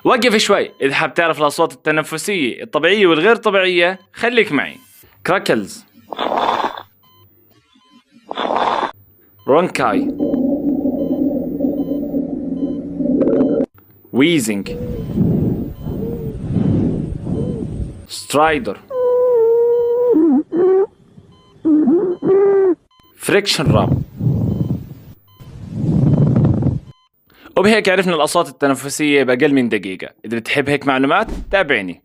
وقف شوي، إذا حاب تعرف الأصوات التنفسية الطبيعية والغير طبيعية خليك معي. كراكلز، رونكاي، ويزنج، سترايدر، فريكشن راب. وبهيك عرفنا الأصوات التنفسية بأقل من دقيقة. إذا بتحب هيك معلومات تابعني.